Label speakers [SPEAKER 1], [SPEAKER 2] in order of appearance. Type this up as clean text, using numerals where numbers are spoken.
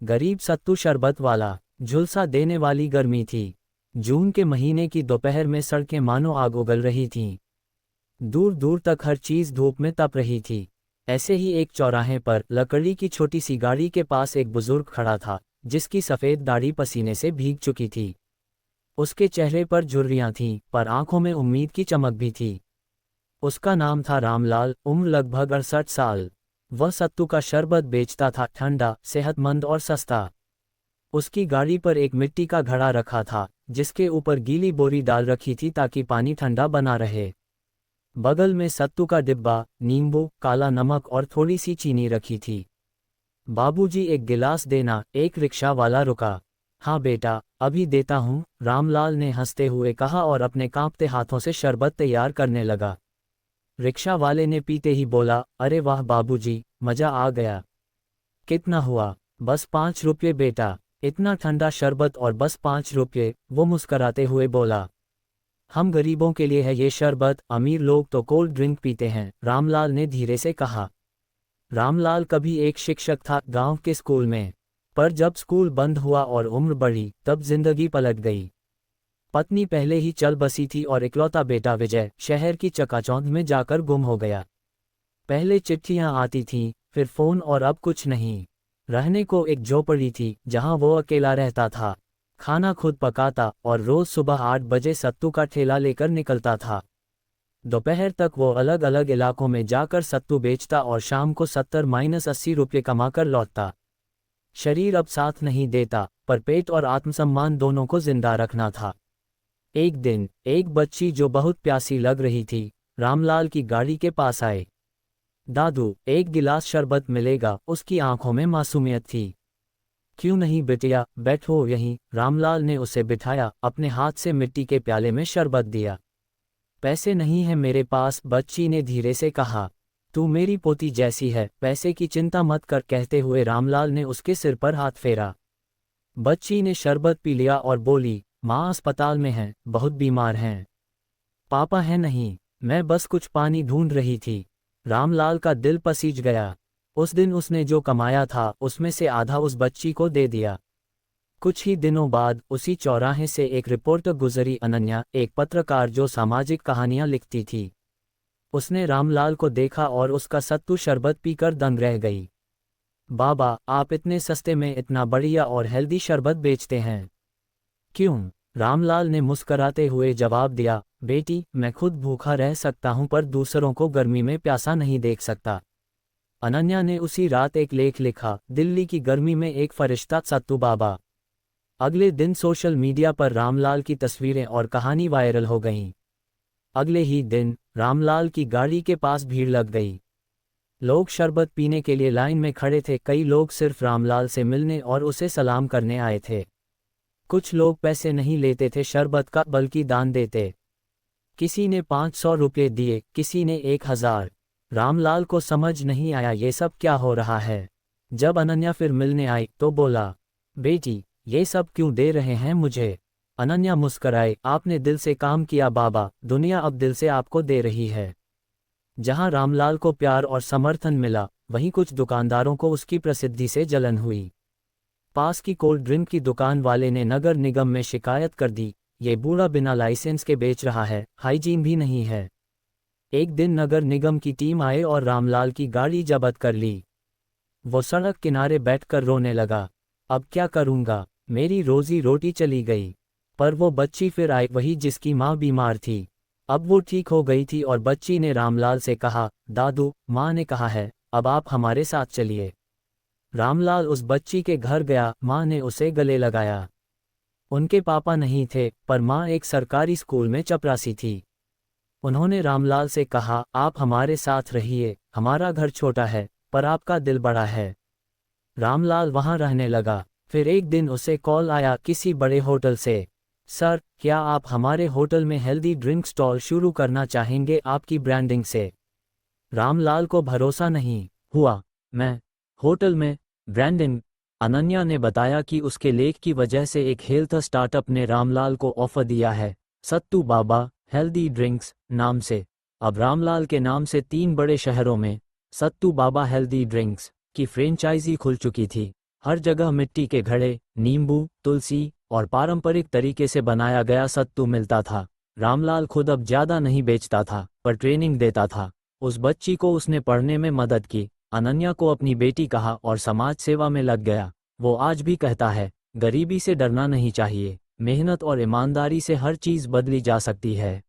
[SPEAKER 1] गरीब सत्तू शरबत वाला। झुलसा देने वाली गर्मी थी। जून के महीने की दोपहर में सड़कें मानो आग उगल रही थीं। दूर दूर तक हर चीज़ धूप में तप रही थी। ऐसे ही एक चौराहे पर लकड़ी की छोटी सी गाड़ी के पास एक बुजुर्ग खड़ा था, जिसकी सफ़ेद दाढ़ी पसीने से भीग चुकी थी। उसके चेहरे पर झुर्रियाँ थीं, पर आंखों में उम्मीद की चमक भी थी। उसका नाम था रामलाल, उम्र लगभग 68 साल। वह सत्तू का शरबत बेचता था, ठंडा, सेहतमंद और सस्ता। उसकी गाड़ी पर एक मिट्टी का घड़ा रखा था, जिसके ऊपर गीली बोरी डाल रखी थी ताकि पानी ठंडा बना रहे। बगल में सत्तू का डिब्बा, नींबू, काला नमक और थोड़ी सी चीनी रखी थी। बाबूजी, एक गिलास देना, एक रिक्शा वाला रुका। हाँ बेटा, अभी देता हूँ, रामलाल ने हंसते हुए कहा और अपने कांपते हाथों से शरबत तैयार करने लगा। रिक्शा वाले ने पीते ही बोला, अरे वाह बाबूजी, मजा आ गया। कितना हुआ? बस 5 रुपये बेटा। इतना ठंडा शरबत और बस 5 रुपये, वो मुस्कराते हुए बोला। हम गरीबों के लिए है ये शरबत, अमीर लोग तो कोल्ड ड्रिंक पीते हैं, रामलाल ने धीरे से कहा। रामलाल कभी एक शिक्षक था गांव के स्कूल में, पर जब स्कूल बंद हुआ और उम्र बढ़ी, तब जिंदगी पलट गई। पत्नी पहले ही चल बसी थी और इकलौता बेटा विजय शहर की चकाचौंध में जाकर गुम हो गया। पहले चिट्ठियां आती थीं, फिर फोन और अब कुछ नहीं। रहने को एक झोपड़ी थी जहां वो अकेला रहता था। खाना खुद पकाता और रोज सुबह 8 बजे सत्तू का ठेला लेकर निकलता था। दोपहर तक वो अलग अलग इलाकों में जाकर सत्तू बेचता और शाम को 70-80 रुपये कमाकर लौटता। शरीर अब साथ नहीं देता, पर पेट और आत्मसम्मान दोनों को जिंदा रखना था। एक दिन एक बच्ची जो बहुत प्यासी लग रही थी, रामलाल की गाड़ी के पास आए। दादू, एक गिलास शरबत मिलेगा? उसकी आंखों में मासूमियत थी। क्यों नहीं बिटिया, बैठो यहीं, रामलाल ने उसे बिठाया, अपने हाथ से मिट्टी के प्याले में शरबत दिया। पैसे नहीं है मेरे पास, बच्ची ने धीरे से कहा। तू मेरी पोती जैसी है, पैसे की चिंता मत कर, कहते हुए रामलाल ने उसके सिर पर हाथ फेरा। बच्ची ने शरबत पी लिया और बोली, माँ अस्पताल में हैं, बहुत बीमार हैं। पापा है नहीं, मैं बस कुछ पानी ढूंढ रही थी। रामलाल का दिल पसीज गया। उस दिन उसने जो कमाया था, उसमें से आधा उस बच्ची को दे दिया। कुछ ही दिनों बाद उसी चौराहे से एक रिपोर्टर गुजरी, अनन्या, एक पत्रकार जो सामाजिक कहानियां लिखती थी। उसने रामलाल को देखा और उसका सत्तू शरबत पीकर दंग रह गई। बाबा, आप इतने सस्ते में इतना बढ़िया और हेल्दी शरबत बेचते हैं, क्यों? रामलाल ने मुस्कराते हुए जवाब दिया, बेटी, मैं खुद भूखा रह सकता हूं पर दूसरों को गर्मी में प्यासा नहीं देख सकता। अनन्या ने उसी रात एक लेख लिखा, दिल्ली की गर्मी में एक फरिश्ता, सत्तू बाबा। अगले दिन सोशल मीडिया पर रामलाल की तस्वीरें और कहानी वायरल हो गईं। अगले ही दिन रामलाल की गाड़ी के पास भीड़ लग गई। लोग शरबत पीने के लिए लाइन में खड़े थे। कई लोग सिर्फ रामलाल से मिलने और उसे सलाम करने आए थे। कुछ लोग पैसे नहीं लेते थे शरबत का, बल्कि दान देते। किसी ने 500 रुपये दिए, किसी ने 1000। रामलाल को समझ नहीं आया ये सब क्या हो रहा है। जब अनन्या फिर मिलने आई तो बोला, बेटी, ये सब क्यों दे रहे हैं मुझे? अनन्या मुस्कराए, आपने दिल से काम किया बाबा, दुनिया अब दिल से आपको दे रही है। जहां रामलाल को प्यार और समर्थन मिला, वहीं कुछ दुकानदारों को उसकी प्रसिद्धि से जलन हुई। पास की कोल्ड ड्रिंक की दुकान वाले ने नगर निगम में शिकायत कर दी, ये बूढ़ा बिना लाइसेंस के बेच रहा है, हाइजीन भी नहीं है। एक दिन नगर निगम की टीम आए और रामलाल की गाड़ी जब्त कर ली। वो सड़क किनारे बैठकर रोने लगा, अब क्या करूंगा, मेरी रोजी रोटी चली गई। पर वो बच्ची फिर आई, वही जिसकी माँ बीमार थी। अब वो ठीक हो गई थी और बच्ची ने रामलाल से कहा, दादू, माँ ने कहा है, अब आप हमारे साथ चलिए। रामलाल उस बच्ची के घर गया, माँ ने उसे गले लगाया। उनके पापा नहीं थे, पर माँ एक सरकारी स्कूल में चपरासी थी। उन्होंने रामलाल से कहा, आप हमारे साथ रहिए, हमारा घर छोटा है, पर आपका दिल बड़ा है। रामलाल वहाँ रहने लगा। फिर एक दिन उसे कॉल आया किसी बड़े होटल से, सर, क्या आप हमारे होटल में हेल्दी ड्रिंक स्टॉल शुरू करना चाहेंगे आपकी ब्रांडिंग से? रामलाल को भरोसा नहीं हुआ, मैं होटल में ब्रांडिंग? अनन्या ने बताया कि उसके लेख की वजह से एक हेल्थ स्टार्टअप ने रामलाल को ऑफर दिया है, सत्तू बाबा हेल्दी ड्रिंक्स नाम से। अब रामलाल के नाम से 3 बड़े शहरों में सत्तू बाबा हेल्दी ड्रिंक्स की फ्रेंचाइजी खुल चुकी थी। हर जगह मिट्टी के घड़े, नींबू, तुलसी और पारंपरिक तरीके से बनाया गया सत्तू मिलता था। रामलाल खुद अब ज्यादा नहीं बेचता था, पर ट्रेनिंग देता था। उस बच्ची को उसने पढ़ने में मदद की, अनन्या को अपनी बेटी कहा और समाज सेवा में लग गया। वो आज भी कहता है, गरीबी से डरना नहीं चाहिए, मेहनत और ईमानदारी से हर चीज बदली जा सकती है।